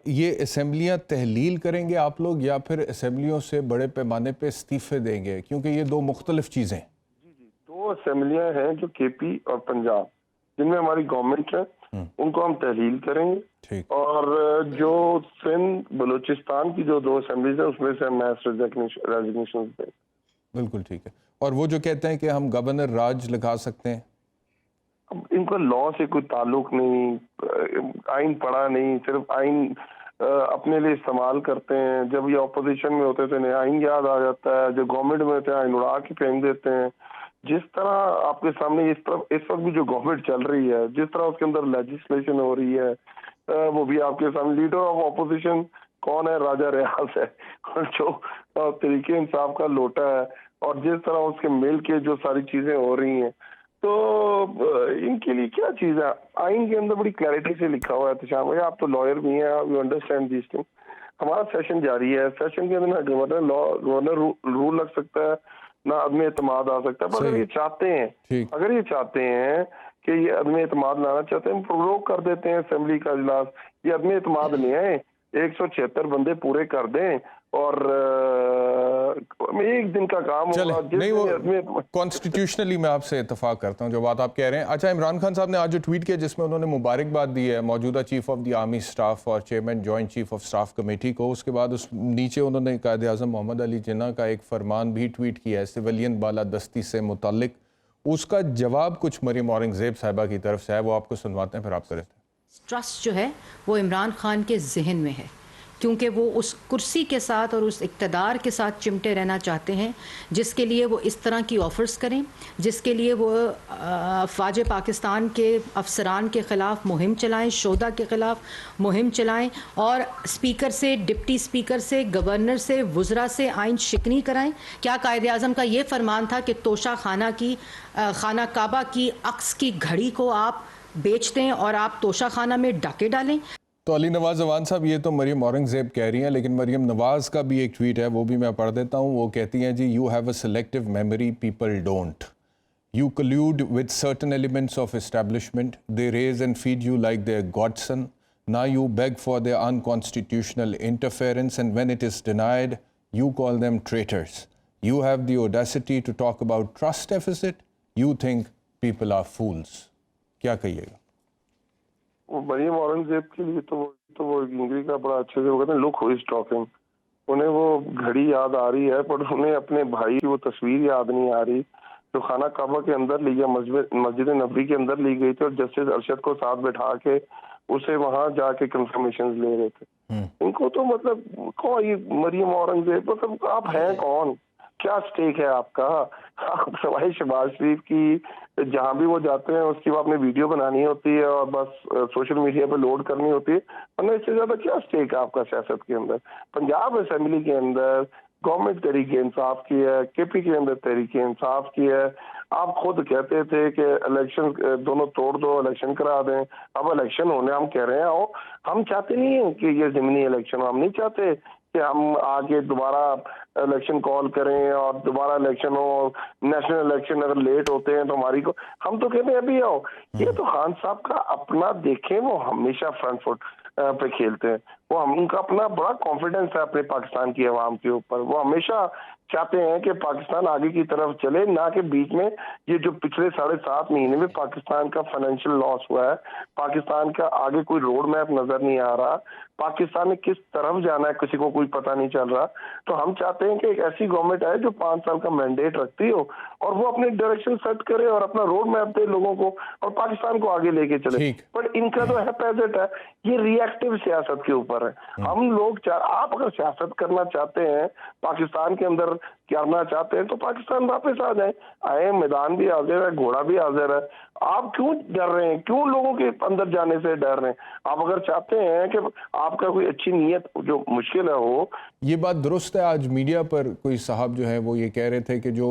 ये असेंबलियां तहलील करेंगे आप लोग या फिर असेंबलियों से बड़े पैमाने पे इस्तीफे देंगे, क्योंकि ये दो मुख्तलिफ चीज़ें हैं। जी जी, दो असेंबलियां हैं जो केपी और पंजाब, जिनमें हमारी गवर्नमेंट है, उनको हम तहलील करेंगे। ठीक। और जो सिंध बलूचिस्तान की जो दो असेंबलीज है उसमें से मैस रेजिग्नेशन देंगे। बिल्कुल ठीक है। और वो जो कहते हैं कि हम गवर्नर राज लगा सकते हैं, अब इनका लॉ से कोई ताल्लुक नहीं, आइन पढ़ा नहीं, सिर्फ आइन अपने लिए इस्तेमाल करते हैं। जब ये ऑपोजिशन में होते थे नया आइन याद आ जाता है, जब गवर्नमेंट में होते हैं आइन उड़ा के फेंक देते हैं। जिस तरह आपके सामने इस वक्त भी जो गवर्नमेंट चल रही है, जिस तरह उसके अंदर लेजिस्लेशन हो रही है, वो भी आपके सामने लीडर ऑफ ऑपोजिशन कौन है? राजा रियाज है। और जो तरीके इंसाफ का लोटा है और जिस तरह उसके मिल के जो सारी चीजें हो रही हैं, तो इनके लिए क्या चीज है? आइन के अंदर बड़ी क्लैरिटी से लिखा हुआ है। एहतशाम भाई, आप तो लॉयर भी हैं, यू अंडरस्टैंड दिस थिंग। हमारा सेशन जारी है, सेशन के अंदर ना गवर्नर रूल लग सकता है, ना आदमी एतमाद आ सकता है। पर अगर ये चाहते हैं, ठीक। अगर ये चाहते हैं कि ये आदमी एतमाद लाना चाहते हैं, प्रोरोग कर देते हैं असेंबली का इजलास। ये आदमी एतमाद नहीं आए, 176 बंदे पूरे कर दें और एक दिन का काम चले होगा। नहीं, वो कॉन्स्टिट्यूशनली मैं आपसे इतफाक करता हूँ जो बात आप कह रहे हैं। अच्छा, इमरान खान साहब ने आज जो ट्वीट किया जिसमें उन्होंने मुबारकबाद दी है मौजूदा chief of the army staff और chairman joint chief of staff committee को, उसके बाद उस नीचे उन्होंने कायद आज़म मोहम्मद अली जिन्ना का एक फरमान भी ट्वीट किया है सिविलियन बालादस्ती से मुतालिक। उसका जवाब कुछ मरियम औरंगज़ेब साहिबा की तरफ से है, वो आपको सुनवाते हैं, फिर आप करें। ट्रस्ट जो है वो इमरान खान के जहन में है, क्योंकि वो उस कुर्सी के साथ और उस इक़्तिदार के साथ चिमटे रहना चाहते हैं जिसके लिए वो इस तरह की ऑफ़र्स करें, जिसके लिए वो फ़ौज पाकिस्तान के अफसरान के ख़िलाफ़ मुहिम चलाएं, शोधा के ख़िलाफ़ मुहिम चलाएं और स्पीकर से, डिप्टी स्पीकर से, गवर्नर से, वज़रा से आइन शिकनी कराएं। क्या कायद आज़म का ये फरमान था कि तोशा खाना की खाना काबा की अक्स की घड़ी को आप बेच दें और आप तोशा खाना में डाके डालें? तो अली नवाज जवान साहब, ये तो मरियम औरंगज़ेब कह रही हैं, लेकिन मरियम नवाज़ का भी एक ट्वीट है, वो भी मैं पढ़ देता हूँ। वो कहती हैं जी, you have a selective memory, people don't. You collude with certain elements of establishment, they raise and feed you like their godson. Now you beg for their unconstitutional interference and when it is denied you call them traitors. You have the audacity to talk about trust deficit, you think people are fools. क्या कहिएगा? वो मरियम औरंगजेब के लिए तो वो English का बड़ा अच्छे से वो कहते हैं लुक हु इज टॉकिंग। उन्हें वो घड़ी याद आ रही है, पर उन्हें अपने भाई की वो तस्वीर याद नहीं आ रही जो खाना काबा के अंदर ली गया, मस्जिद नबी के अंदर ली गई थी और जस्टिस अरशद को साथ बैठा के उसे वहां जाके कंफर्मेशन ले रहे थे। इनको तो मतलब कौन ये मरियम औरंगजेब, मतलब आप हैं कौन? क्या स्टेक है आपका? आप सवाई शहबाज शरीफ की जहां भी वो जाते हैं उसकी वो अपने वीडियो बनानी होती है और बस सोशल मीडिया पे लोड करनी होती है, वरना इससे ज्यादा क्या स्टेक है आपका सियासत के अंदर? पंजाब असेंबली के अंदर गवर्नमेंट तहरीक इंसाफ की है, केपी के अंदर तहरीक इंसाफ की है। आप खुद कहते थे कि इलेक्शन दोनों तोड़ दो, इलेक्शन करा दें। अब इलेक्शन होने हम कह रहे हैं आओ। हम चाहते नहीं है कि ये ज़मीनी इलेक्शन, हम नहीं चाहते कि हम आगे दोबारा इलेक्शन कॉल करें और दोबारा इलेक्शन हो। नेशनल इलेक्शन अगर लेट होते हैं तो हमारी को, हम तो कहते हैं अभी आओ। ये तो खान साहब का अपना देखें, वो हमेशा फ्रंट फुट पे खेलते हैं। वो हम उनका अपना बड़ा कॉन्फिडेंस है अपने पाकिस्तान की आवाम के ऊपर। वो हमेशा चाहते हैं कि पाकिस्तान आगे की तरफ चले, ना कि बीच में ये जो पिछले 7.5 महीने में पाकिस्तान का फाइनेंशियल लॉस हुआ है, पाकिस्तान का आगे कोई रोड मैप नजर नहीं आ रहा, पाकिस्तान ने किस तरफ जाना है किसी को कोई पता नहीं चल रहा। तो हम चाहते हैं कि एक ऐसी गवर्नमेंट आए जो 5 साल का मैंडेट रखती हो और वो अपने डायरेक्शन सेट करे और अपना रोड मैप दे लोगों को और पाकिस्तान को आगे लेके चले। पर इनका तो है पैजेट है, ये रिएक्टिव सियासत के ऊपर है। हम लोग आप अगर सियासत करना चाहते हैं, पाकिस्तान के अंदर करना चाहते हैं, तो पाकिस्तान वापस आ जाए। आए, मैदान भी हाजिर है, घोड़ा भी हाजिर है। आप क्यों डर रहे हैं? क्यों लोगों के अंदर जाने से डर रहे हैं? आप अगर चाहते हैं कि आपका कोई अच्छी नीयत जो मुश्किल है हो। ये बात दुरुस्त है। आज मीडिया पर कोई साहब जो है वो ये कह रहे थे कि जो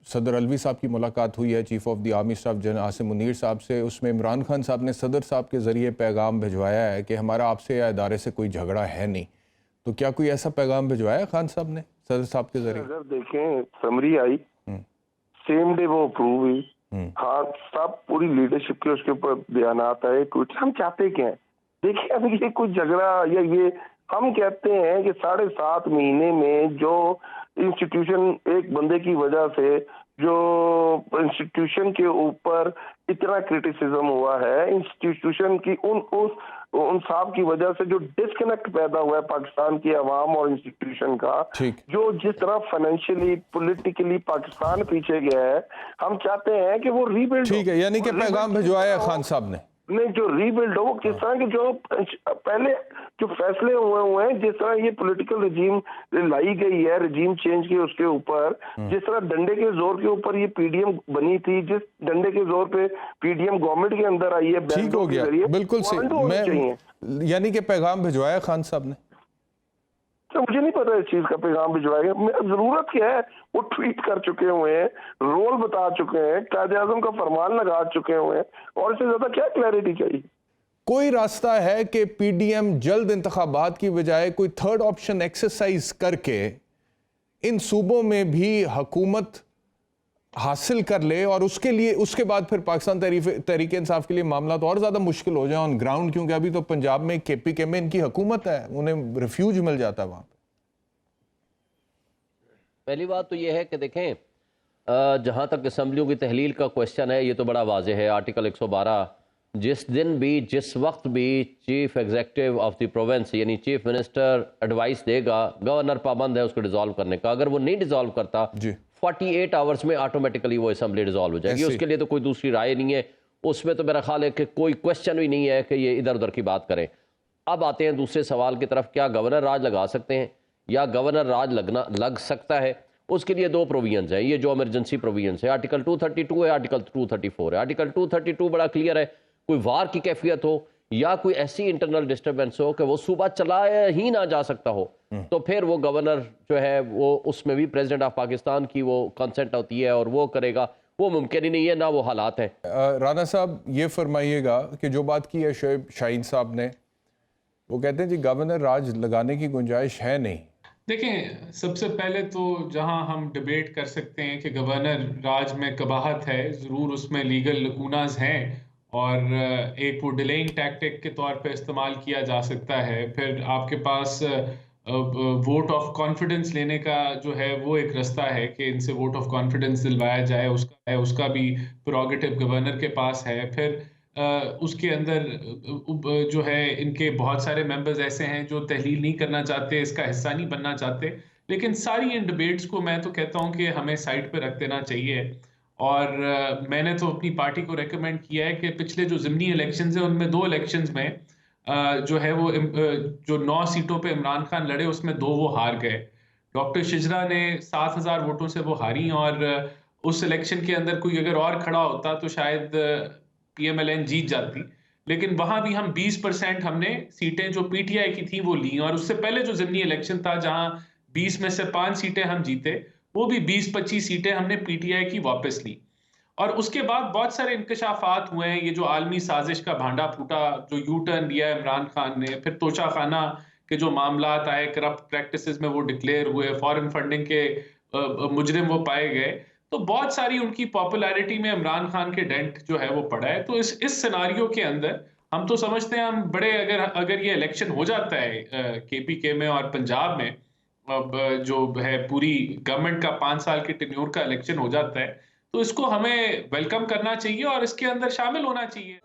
सदर अलवी साहब की मुलाकात हुई है chief of the army staff general Asim Munir साहब से, उसमें इमरान खान साहब ने सदर साहब के ज़रिए पैगाम भिजवाया है कि हमारा आपसे या इदारे से कोई झगड़ा है नहीं। तो क्या कोई ऐसा पैगाम भिजवाया खान साहब ने सदर साहब के ज़रिए? अगर देखें, समरी आई, सेम डे वो अप्रूव हुई। हाँ, सब पूरी लीडरशिप के उसके ऊपर बयान आए, कुछ हम चाहते क्या है? देखिए अभी ये कुछ झगड़ा या ये हम कहते हैं कि 7.5 महीने में जो इंस्टीट्यूशन एक बंदे की वजह से जो इंस्टीट्यूशन के ऊपर इतना क्रिटिसिज्म हुआ है, इंस्टीट्यूशन की उन साहब की वजह से जो डिस्कनेक्ट पैदा हुआ है पाकिस्तान की आवाम और इंस्टीट्यूशन का, ठीक। जो जिस तरह फाइनेंशियली पॉलिटिकली पाकिस्तान पीछे गया है, हम चाहते हैं कि वो रीबिल्ड। ठीक है, यानी कि पैगाम भिजवाया खान साहब ने नहीं, जो रीबिल्ड हो वो किस तरह के जो पहले जो फैसले हुए हैं, जिस तरह ये पॉलिटिकल रजीम लाई गई है, रजीम चेंज के उसके ऊपर, जिस तरह डंडे के जोर के ऊपर ये पीडीएम बनी थी, जिस डंडे के जोर पे पीडीएम गवर्नमेंट के अंदर आई है, ठीक हो गया, बिल्कुल सही। मैं यानी कि पैगाम भिजवाया खान साहब ने। तो मुझे नहीं पता इस चीज का पैगाम भिजवाएगा, जरूरत क्या है, वो ट्वीट कर चुके हुए हैं, रोल बता चुके हैं, कायदे आजम का फरमान लगा चुके हुए हैं, और इससे ज्यादा क्या क्लैरिटी चाहिए? कोई रास्ता है कि पीडीएम जल्द इंतखाबात की बजाय कोई थर्ड ऑप्शन एक्सरसाइज करके इन सूबों में भी हुकूमत हासिल कर ले और उसके लिए उसके बाद फिर पाकिस्तान तहरीक इंसाफ के लिए मामला तो और ज्यादा मुश्किल हो जाए ऑन ग्राउंड, क्योंकि अभी तो पंजाब में केपीके में इनकी हुकूमत है, उन्हें रिफ्यूज मिल जाता है वहां पे। पहली बात तो यह है कि देखें, जहां तक असम्बलियों की तहलील का क्वेश्चन है, ये तो बड़ा वाज़ेह है। आर्टिकल 112 जिस दिन भी जिस वक्त भी chief executive of the province यानी चीफ मिनिस्टर एडवाइस देगा, गवर्नर पाबंद है उसको डिसॉल्व करने का। अगर वो नहीं डिसॉल्व करता 48 आवर्स में ऑटोमेटिकली वो असेंबली डिसॉल्व हो जाएगी। उसके लिए तो कोई दूसरी राय नहीं है, उसमें तो मेरा ख्याल है कि कोई क्वेश्चन भी नहीं है कि ये इधर उधर की बात करें। अब आते हैं दूसरे सवाल की तरफ, क्या गवर्नर राज लगा सकते हैं या गवर्नर राज लग सकता है? उसके लिए दो प्रोविजंस हैं, ये जो इमरजेंसी प्रोविजंस है, आर्टिकल 232 है, आर्टिकल 234 है। आर्टिकल 232 बड़ा क्लियर है, कोई वार की कैफियत हो या कोई ऐसी इंटरनल डिस्टर्बेंस हो कि वो सूबा चलाया ही ना जा सकता हो, तो फिर वो गवर्नर जो है वो उसमें भी प्रेसिडेंट ऑफ पाकिस्तान की वो कंसेंट होती है और वो करेगा। वो मुमकिन ही नहीं है, ना वो हालात हैं। राना साहब ये फरमाइएगा कि जो बात की है शोएब शाहीन साहब ने, वो कहते हैं जी गवर्नर राज लगाने की गुंजाइश है नहीं। देखें, सबसे पहले तो जहां हम डिबेट कर सकते हैं कि गवर्नर राज में कबाहत है, ज़रूर उसमें लीगल लकूनाज हैं और एक वो डिलेइंग टैक्टिक के तौर पे इस्तेमाल किया जा सकता है। फिर आपके पास वोट ऑफ कॉन्फिडेंस लेने का जो है वो एक रास्ता है कि इनसे वोट ऑफ कॉन्फिडेंस दिलवाया जाए, उसका भी प्रोगेटिव गवर्नर के पास है। फिर उसके अंदर जो है इनके बहुत सारे मेंबर्स ऐसे हैं जो तहलील नहीं करना चाहते, इसका हिस्सा नहीं बनना चाहते, लेकिन सारी इन डिबेट्स को मैं तो कहता हूं कि हमें साइड पे रख देना चाहिए। और मैंने तो अपनी पार्टी को रेकमेंड किया है कि पिछले जो ज़िमनी इलेक्शंस हैं उनमें 2 इलेक्शंस में जो है वो जो 9 सीटों पे इमरान खान लड़े उसमें 2 वो हार गए। डॉक्टर शिजरा ने 7,000 वोटों से वो हारी और उस इलेक्शन के अंदर कोई अगर और खड़ा होता तो शायद PMLN जीत जाती, लेकिन वहां भी हम 20% हमने सीटें जो PTI की थी वो ली। और उससे पहले जो ज़िमनी इलेक्शन था जहां 20 में से 5 सीटें हम जीते, वो भी 20-25 सीटें हमने PTI की वापस ली। और उसके बाद बहुत सारे इंकशाफात हुए हैं, ये जो आलमी साजिश का भांडा फूटा, जो यू टर्न लिया है इमरान खान ने, फिर तोशाखाना के जो मामलात आए, करप्ट प्रैक्टिसेस में वो डिक्लेयर हुए, फॉरेन फंडिंग के मुजरिम वो पाए गए, तो बहुत सारी उनकी पॉपुलैरिटी में इमरान खान के डेंट जो है वो पड़ा है। तो इस सिनारियो के अंदर हम तो समझते हैं हम बड़े अगर ये इलेक्शन हो जाता है KPK में और पंजाब में, अब जो है पूरी गवर्नमेंट का 5 साल के टेन्योर का इलेक्शन हो जाता है, तो इसको हमें वेलकम करना चाहिए और इसके अंदर शामिल होना चाहिए।